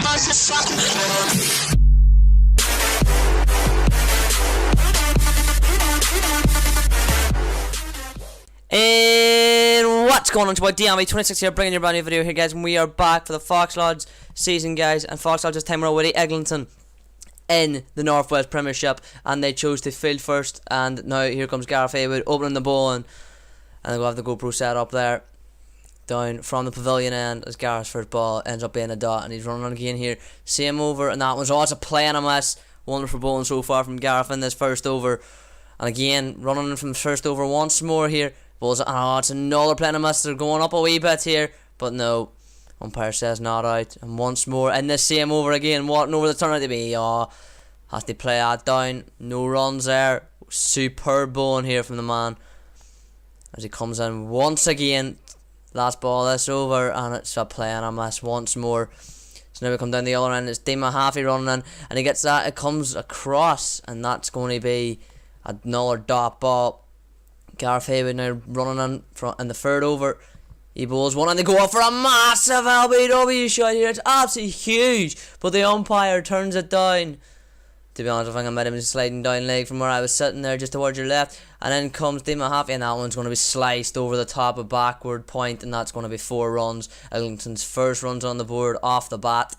And what's going on? It's your boy DMB26 here, bringing you a brand new video here, guys. And we are back for the Fox Lodge season, guys. And Fox Lodge this time we're with Eglinton in the Northwest Premiership, and they chose to field first. And now here comes Gareth Haywood opening the ball, and they'll have the GoPro set up there down from the pavilion end as Gareth's first ball ends up being a dot, and he's running on again here. Same over, and that one's also playing a miss. Wonderful bowling so far from Gareth in this first over, and again running from the first over once more here. Balls, oh, it's another playing a miss. They're going up a wee bit here, but no, umpire says not out. And once more in the same over again, walking over the turn out to be, has to play that down. No runs there. Superb bowling here from the man as he comes in once again. Last ball this over, and it's a playing a miss once more. So now we come down the other end. It's Dean Mahaffey running in, and he gets that. It comes across, and that's going to be another dot ball. Gareth Haywood now running in the third over. He bowls one, and they go up for a massive LBW shot here. It's absolutely huge, but the umpire turns it down. To be honest, I think I met him sliding down leg from where I was sitting there, just towards your left. And then comes Dean Mahaffey, and that one's going to be sliced over the top of backward point, and that's going to be 4 runs. Eglinton's first runs on the board off the bat.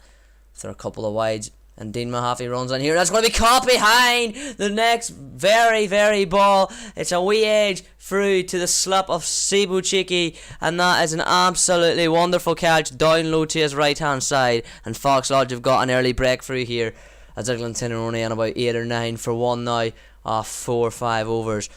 There are a couple of wides. And Dean Mahaffey runs on here. That's going to be caught behind the next very ball. It's a wee edge through to the slip of Cebu Cheeky. And that is an absolutely wonderful catch down low to his right hand side. And Fox Lodge have got an early breakthrough here, as Eglinton are only on about 8 or 9 for 1 now off 4 or 5 overs.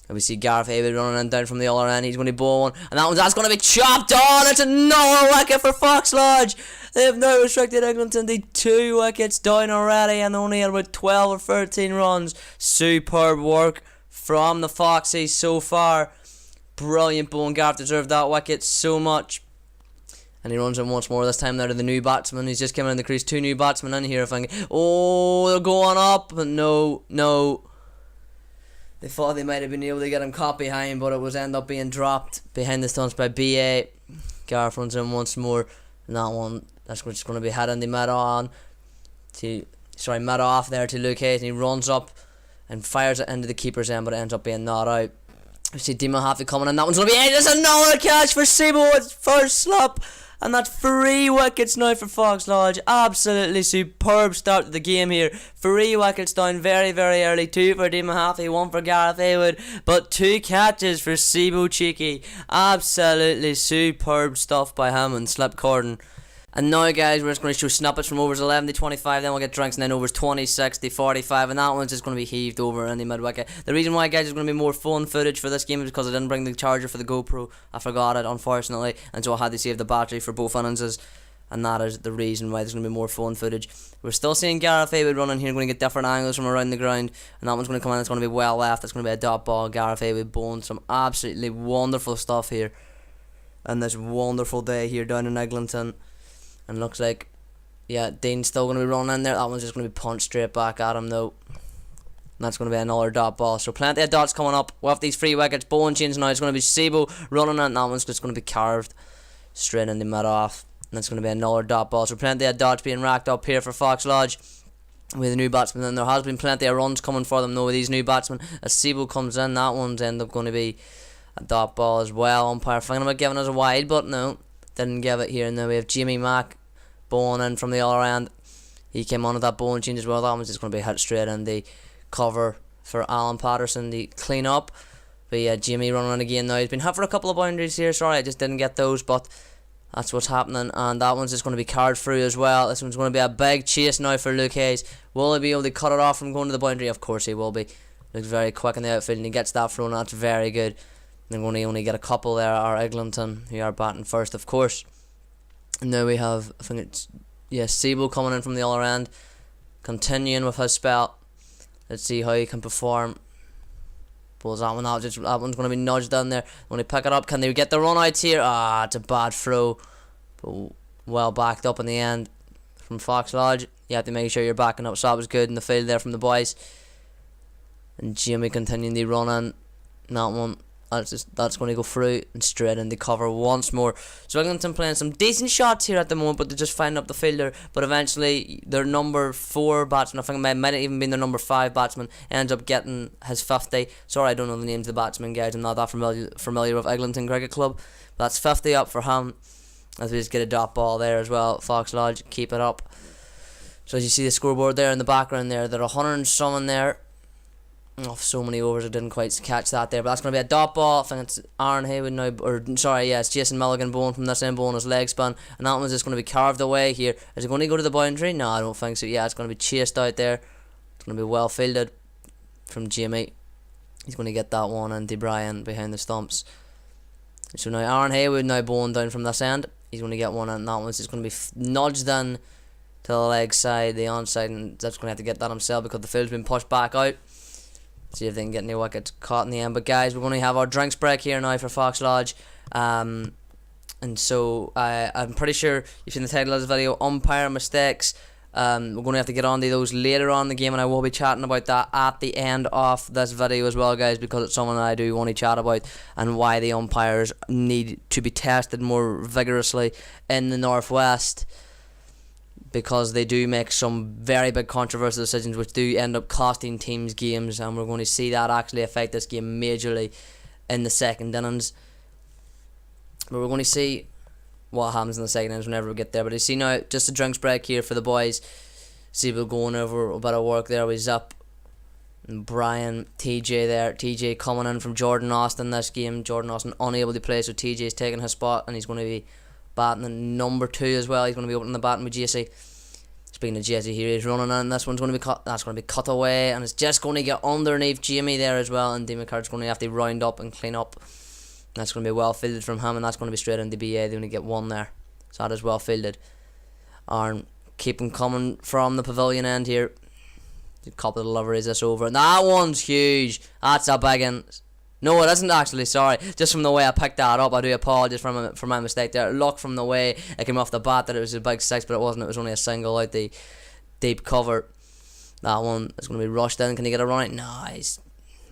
And we see Gareth Haywood running in down from the other end. He's going to bowl one, and that's going to be chopped on. It's another wicket for Fox Lodge. They've now restricted Eglinton to 2 wickets down already, and only at about 12 or 13 runs. Superb work from the Foxies so far. Brilliant bowling. Gareth deserved that wicket so much. And he runs in once more, this time there to the new batsman. He's just coming in the crease. 2 new batsmen in here. Thinking, oh, they're going up, but no. They thought they might have been able to get him caught behind, but it was end up being dropped behind the stumps by BA. Gareth runs in once more, and that one, that's just going to be heading the mid off there to Luke Hayes, and he runs up and fires it into the keeper's end, but it ends up being not out. We see Dean Mahaffey coming in, that one's going to be in. There's another catch for Cebu, it's first slip. And that's 3 wickets now for Fox Lodge. Absolutely superb start to the game here. 3 wickets down very early. 2 for Dean Mahaffey, 1 for Gareth Haywood. But 2 catches for Cebu Cheeky. Absolutely superb stuff by him and Slip Corden. And now, guys, we're just going to show snippets from overs 11 to 25. Then we'll get drinks, and then overs 26 to 45. And that one's just going to be heaved over in the mid-wicket. The reason why, guys, there's going to be more phone footage for this game is because I didn't bring the charger for the GoPro. I forgot it, unfortunately. And so I had to save the battery for both innings. And that is the reason why there's going to be more phone footage. We're still seeing Gareth Haywood running here. Going to get different angles from around the ground. And that one's going to come in. It's going to be well left. It's going to be a dot ball. Gareth Haywood bowling some absolutely wonderful stuff here. And this wonderful day here down in Eglinton. And looks like, yeah, Dean's still going to be running in there. That one's just going to be punched straight back at him, though. And that's going to be another dot ball. So plenty of dots coming up with these 3 wickets. Bowling change now. It's going to be Cebu running in. And that one's just going to be carved straight in the mid-off. And that's going to be another dot ball. So plenty of dots being racked up here for Fox Lodge with the new batsmen. And there has been plenty of runs coming for them, though, with these new batsmen. As Cebu comes in, that one's end up going to be a dot ball as well. Umpire thinking about giving us a wide, but no, didn't give it here. And then we have Jimmy Mack bowling in from the other end. He came on with that bowling change as well. That one's just going to be hit straight in the cover for Alan Patterson to clean up. But yeah, Jimmy running in again now. He's been hit for a couple of boundaries here. Sorry, I just didn't get those, but that's what's happening. And that one's just going to be carried through as well. This one's going to be a big chase now for Luke Hayes. Will he be able to cut it off from going to the boundary? Of course he will be. Looks very quick in the outfield, and he gets that thrown. That's very good. They're going to only get a couple there, are Eglinton, who are batting first, of course. And now we have, I think it's, yeah, Cebu coming in from the other end, continuing with his spell. Let's see how he can perform. Pulls that one out. That one's going to be nudged down there. When they pick it up, can they get the run out here? Ah, it's a bad throw, but well backed up in the end from Fox Lodge. You have to make sure you're backing up. So that was good in the field there from the boys. And Jimmy continuing the run in. That one That's going to go through and straight in the cover once more. So Eglinton playing some decent shots here at the moment, but they're just finding up the fielder. But eventually their number 4 batsman, I think it might have even been their number 5 batsman, ends up getting his 50. Sorry, I don't know the names of the batsmen, guys. I'm not that familiar with Eglinton Cricket Club. But that's 50 up for him. As we just get a dot ball there as well. Fox Lodge keep it up. So as you see the scoreboard there in the background there, they're 100 and some in there. Oh, so many overs, I didn't quite catch that there. But that's going to be a dot ball. I think it's Aaron Haywood now, it's Jason Milligan bowling from this end, bowling his leg spin. And that one's just going to be carved away here. Is it going to go to the boundary? No, I don't think so. Yeah, it's going to be chased out there. It's going to be well fielded from Jamie. He's going to get that one, and Brian behind the stumps. So now Aaron Haywood now bowling down from this end. He's going to get one, and that one's just going to be nudged in to the leg side, the onside, and that's going to have to get that himself because the field's been pushed back out. See if they can get any wickets caught in the end. But guys, we're going to have our drinks break here now for Fox Lodge. And so I'm pretty sure you've seen the title of this video, Umpire Mistakes. We're going to have to get on to those later on in the game, and I will be chatting about that at the end of this video as well, guys, because it's something that I do want to chat about and why the umpires need to be tested more vigorously in the Northwest, because they do make some very big controversial decisions which do end up costing teams games, and we're going to see that actually affect this game majorly in the second innings. But we're going to see what happens in the second innings whenever we get there. But you see now, just a drinks break here for the boys. See, we're going over a bit of work there with Zip and Brian, TJ there. TJ coming in from Jordan Austin this game. Jordan Austin unable to play, so TJ's taking his spot, and he's going to be batting in number 2 as well. He's going to be opening the batting with JC. Speaking of JC here, he's running in. This one's going to be cut. That's going to be cut away, and it's just going to get underneath Jamie there as well. And Dean McCart's going to have to round up and clean up. That's going to be well fielded from him, and that's going to be straight into BA. They're going to get one there, so that is well fielded. Arn keep him coming from the pavilion end here. A couple of deliveries this over, and that one's huge. That's a big one. No, it isn't actually, sorry. Just from the way I picked that up, I do apologise for my mistake there. Luck from the way it came off the bat that it was a big 6, but it wasn't. It was only a single out the deep cover. That one is going to be rushed in. Can he get a run? Nice.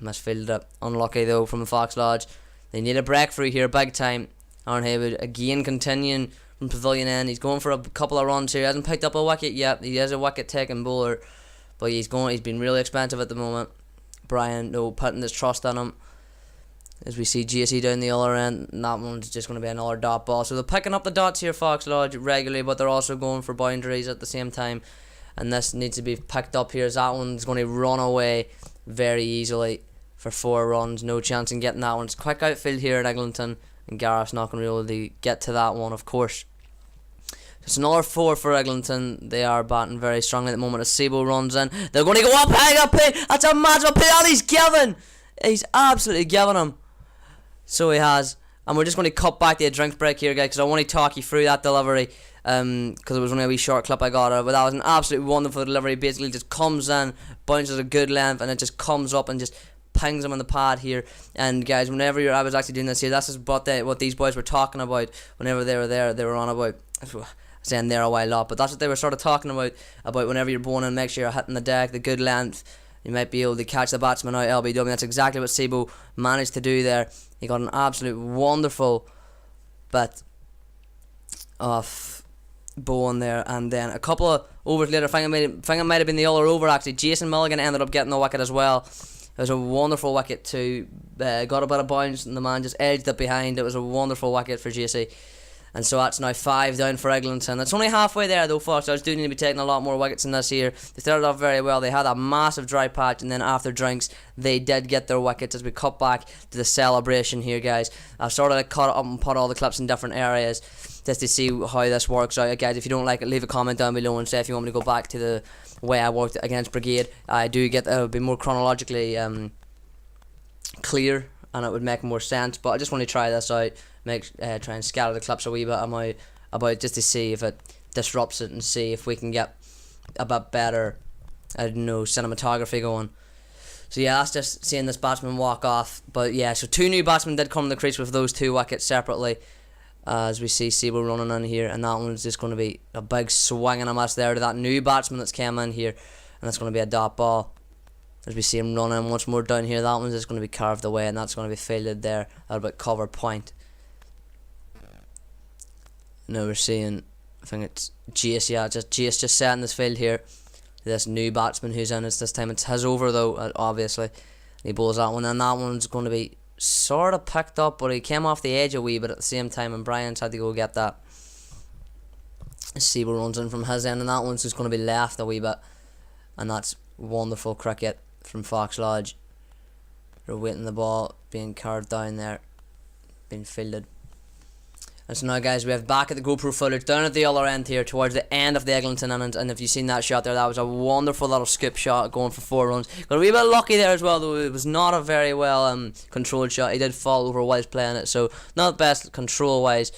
Misfielded it. Unlucky though from the Fox Lodge. They need a breakthrough here, big time. Aaron Haywood again continuing from pavilion end. He's going for a couple of runs here. He hasn't picked up a wicket yet. He is a wicket taking bowler, but he's been really expensive at the moment. Brian, no, putting his trust on him. As we see JC down the other end, and that one's just going to be another dot ball. So they're picking up the dots here, Fox Lodge, regularly, but they're also going for boundaries at the same time. And this needs to be picked up here, as that one's going to run away very easily for 4 runs. No chance in getting that one. It's quick outfield here at Eglinton, and Gareth's not going to be able to get to that one, of course. It's another 4 for Eglinton. They are batting very strongly at the moment as Sebo runs in. They're going to go up, hang up, that's a magical play, and he's given. He's absolutely giving him. So he has. And we're just going to cut back to a drinks break here, guys, because I want to talk you through that delivery, because it was only a wee short clip I got of it, but that was an absolutely wonderful delivery. Basically just comes in, bounces a good length, and it just comes up and just pings him on the pad here. And guys, whenever I was actually doing this here, this is what these boys were talking about whenever they were there. They were on about, saying there a while up, but that's what they were sort of talking about whenever you're bowling, and make sure you're hitting the deck, the good length. You might be able to catch the batsman out LBW. That's exactly what Sebo managed to do there. He got an absolute wonderful bit of bowling there, and then a couple of overs later, I think it might have been the other over actually. Jason Milligan ended up getting the wicket as well. It was a wonderful wicket too. Got a bit of bounce, and the man just edged it behind. It was a wonderful wicket for JC. And so that's now 5 down for Eglinton. It's only halfway there though, folks. I do need to be taking a lot more wickets in this year. They started off very well. They had a massive dry patch, and then after drinks, they did get their wickets. As we cut back to the celebration here, guys, I've sort of cut it up and put all the clips in different areas just to see how this works out. Guys, if you don't like it, leave a comment down below and say if you want me to go back to the way I worked against Brigade. I do get it would be more chronologically clear, and it would make more sense, but I just want to try this out, try and scatter the clips a wee bit about just to see if it disrupts it, and see if we can get a bit better, I don't know, cinematography going. So yeah, that's just seeing this batsman walk off. But yeah, so 2 new batsmen did come in the crease with those 2 wickets separately, as we see Sebo running in here, and that one's just going to be a big swing and a miss there to that new batsman that's came in here, and that's going to be a dot ball. as we see him running once more down here. That one's just going to be carved away, and that's going to be fielded there at about cover point. Now we're seeing, I think it's Jace, yeah, Jace just setting this field here. This new batsman who's in it this time. It's his over though, obviously. He bowls that one, and that one's going to be sort of picked up, but he came off the edge a wee bit at the same time, and Brian's had to go get that. Siebel runs in from his end, and that one's just going to be left a wee bit, and that's wonderful cricket from Fox Lodge. They're waiting the ball being carved down there, being fielded. And so now, guys, we have back at the GoPro footage down at the other end here towards the end of the Eglinton innings. And if you've seen that shot there, that was a wonderful little scoop shot going for 4 runs. Got a wee bit lucky there as well, though. It was not a very well controlled shot. He did fall over whilst playing it, so not the best control wise,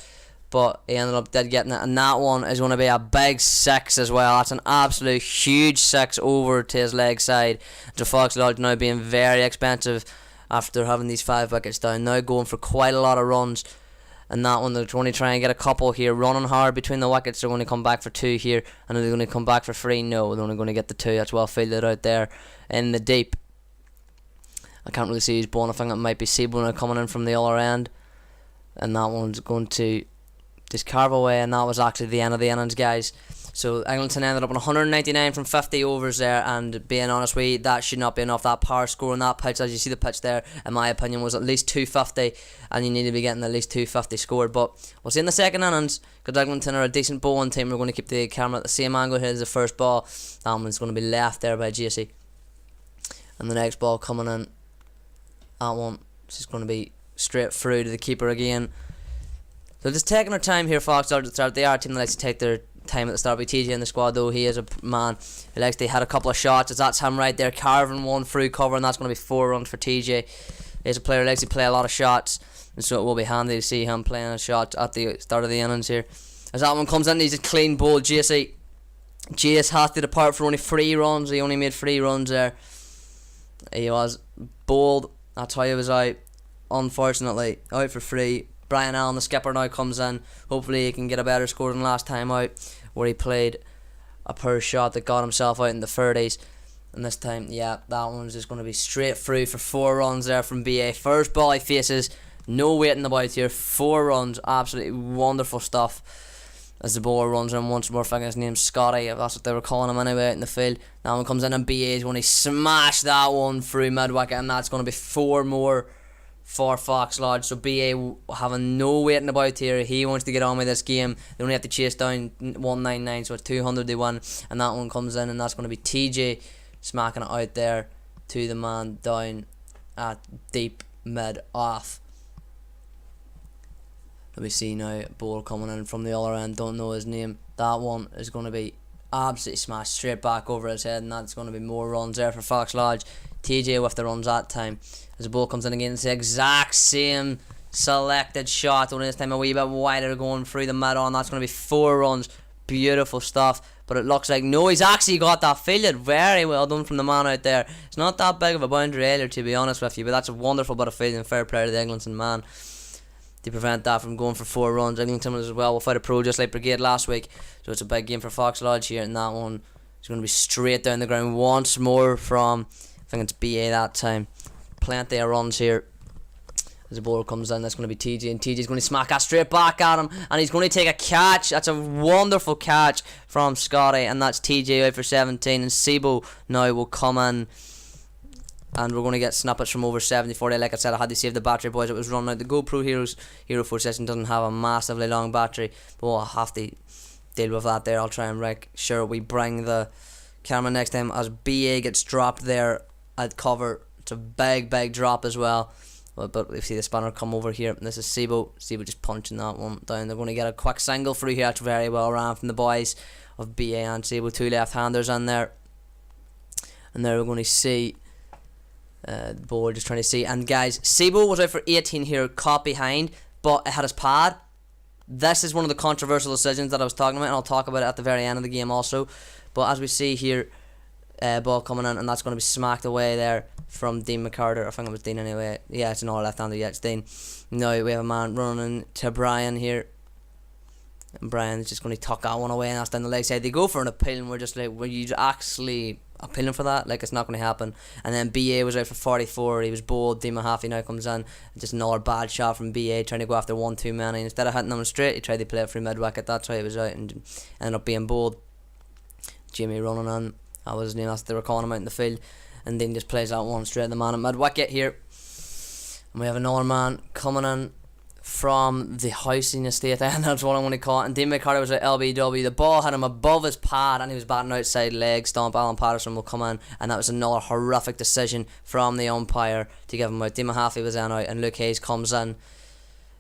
but he ended up dead getting it. And that one is going to be a big 6 as well. That's an absolute huge 6 over to his leg side. So Fox Lodge now being very expensive after having these 5 wickets down, now going for quite a lot of runs. And that one, they're going to try and get a couple here, running hard between the wickets. They're going to come back for 2 here, and are they going to come back for 3? No, they're only going to get the 2. That's well fielded out there in the deep. I can't really see who's bowling. I think it might be Siebel coming in from the other end, and that one's going to just carve away, and that was actually the end of the innings, guys. So Eglinton ended up on 199 from 50 overs there, and being honest with you, that should not be enough. That power score on that pitch, as you see the pitch there, in my opinion, was at least 250, and you need to be getting at least 250 scored. But we'll see in the second innings, because Eglinton are a decent bowling team. We're going to keep the camera at the same angle here as the first ball. That one's going to be left there by JC. And the next ball coming in, that one is just going to be straight through to the keeper again. So just taking our time here, Fox at the start. They are a team that likes to take their time at the start. With TJ in the squad, though, he is a man who likes to hit a couple of shots. As that's him right there, carving one through cover, and that's going to be 4 runs for TJ. He's a player who likes to play a lot of shots, and so it will be handy to see him playing a shot at the start of the innings here. As that one comes in, he's a clean bowl. Jace has to depart for only 3 runs. He only made 3 runs there. He was bowled. That's how he was out. Unfortunately, out for 3. Brian Allen, the skipper, now comes in. Hopefully he can get a better score than last time out, where he played a poor shot that got himself out in the 30s. And this time, yeah, that one's just going to be straight through for 4 runs there from BA. First ball he faces, no waiting about here. 4 runs, absolutely wonderful stuff. As the bowler runs in once more, I think his name's Scotty, if that's what they were calling him anyway, out in the field. That one comes in, and BA is going to smash that one through mid-wicket, and that's going to be 4 more for Fox Lodge. So BA having no waiting about here. He wants to get on with this game. They only have to chase down 199, so it's 200 they won. And that one comes in, and that's going to be TJ smacking it out there to the man down at deep mid off. Let me see now, ball coming in from the other end, don't know his name. That one is going to be absolutely smashed straight back over his head, and that's going to be more runs there for Fox Lodge. TJ with the runs that time. As the ball comes in again, it's the exact same selected shot, only this time a wee bit wider going through the mid on. That's going to be 4 runs. Beautiful stuff. But it looks like, no, he's actually got that fielded. Very well done from the man out there. It's not that big of a boundary either, to be honest with you, but that's a wonderful bit of fielding. Fair play to the Eglinton man to prevent that from going for 4 runs. Eglinton was as well without a pro, just like Brigade last week. So it's a big game for Fox Lodge here, and that one is going to be straight down the ground once more from, I think it's BA that time. Plenty of runs here. As the ball comes in, that's going to be TJ, and TJ's going to smack that straight back at him, and he's going to take a catch. That's a wonderful catch from Scotty, and that's TJ out for 17, and Sibo now will come in, and we're going to get snippets from over 70-40. Like I said, I had to save the battery, boys. It was running out. The GoPro Hero 4 session doesn't have a massively long battery, but we'll have to deal with that there. I'll try and make sure we bring the camera next time as BA gets dropped there at cover. It's a big drop as well. But we see the spanner come over here. And this is Sibo just punching that one down. They're going to get a quick single through here. That's very well ran from the boys of BA and Sibo. 2 left-handers in there. And there we're going to see the ball just trying to see. And guys, Sibo was out for 18 here, caught behind, but it had his pad. This is one of the controversial decisions that I was talking about, and I'll talk about it at the very end of the game also. But as we see here, ball coming in, and that's going to be smacked away there from Dean McCarter. I think it was Dean anyway. Yeah, it's another left-hander. Yeah, it's Dean. Now we have a man running to Brian here, and Brian's just going to tuck that one away, and that's down the leg side. They go for an appeal, and we're just like, well, you actually appealing for that. Like, it's not going to happen. And then BA was out for 44. He was bowled. Dima Haffey now comes in. Just another bad shot from BA, trying to go after one too many. Instead of hitting them straight, he tried to play it through mid-wicket. That's why he was out and ended up being bowled. Jimmy running on. That was his name. That's they were calling him out in the field. And then just plays that one straight at the man at mid-wicket here. And we have another man coming in from the housing estate, and that's what I'm going to call it. And Dean McCarthy was at LBW. The ball had him above his pad, and he was batting outside leg stomp. Alan Patterson will come in, and that was another horrific decision from the umpire to give him out. Dean Mahaffey was then out, and Luke Hayes comes in.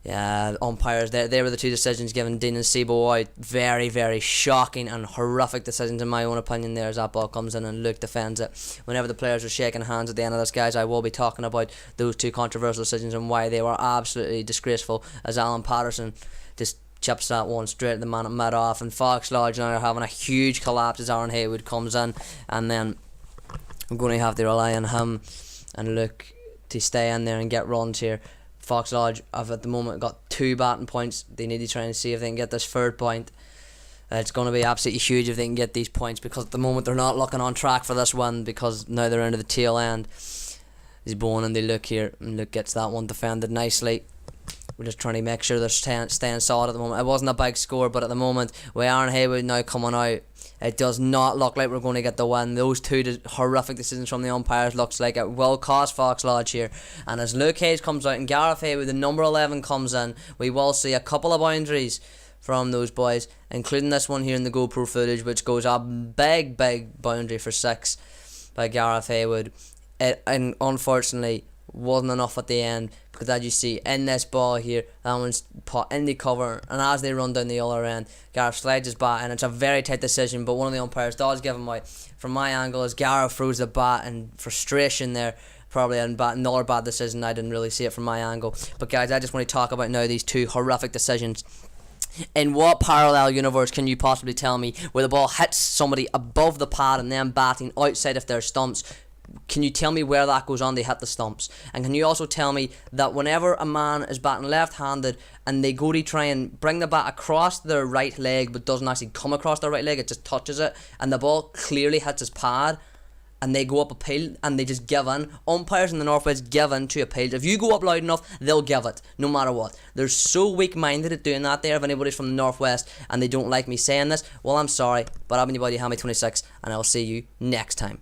Yeah, umpires, they were the two decisions given Dean and Sebo out. Very, very shocking and horrific decisions in my own opinion there, as that ball comes in and Luke defends it. Whenever the players are shaking hands at the end of this, guys, I will be talking about those two controversial decisions and why they were absolutely disgraceful, as Alan Patterson just chips that one straight at the man at mid-off. And Fox Lodge now are having a huge collapse as Aaron Haywood comes in, and then I'm going to have to rely on him and Luke to stay in there and get runs here. Fox Lodge have at the moment got 2 batting points. They need to try and see if they can get this 3rd point. It's going to be absolutely huge if they can get these points, because at the moment they're not looking on track for this win, because now they're into the tail end. He's bowling and they look here, and Luke gets that one defended nicely. We're just trying to make sure they're staying solid at the moment. It wasn't a big score, but at the moment, with Aaron Haywood now coming out, it does not look like we're going to get the win. Those two horrific decisions from the umpires looks like it will cost Fox Lodge here. And as Luke Hayes comes out and Gareth Haywood, the number 11, comes in, we will see a couple of boundaries from those boys, including this one here in the GoPro footage, which goes a big boundary for 6 by Gareth Haywood. And unfortunately wasn't enough at the end, because as you see in this ball here, that one's put in the cover, and as they run down the other end, Gareth slides his bat, and it's a very tight decision, but one of the umpires does give him out. From my angle, as Gareth throws the bat in frustration there, probably another bad decision. I didn't really see it from my angle. But guys, I just want to talk about now these two horrific decisions. In what parallel universe can you possibly tell me where the ball hits somebody above the pad and then batting outside of their stumps? Can you tell me where that goes on? They hit the stumps. And can you also tell me that whenever a man is batting left-handed and they go to try and bring the bat across their right leg but doesn't actually come across their right leg, it just touches it, and the ball clearly hits his pad, and they go up appeal and they just give in? Umpires in the Northwest give in to appeals. If you go up loud enough, they'll give it, no matter what. They're so weak-minded at doing that there. If anybody's from the Northwest and they don't like me saying this, well, I'm sorry, but I've been your buddy Hammy26, and I'll see you next time.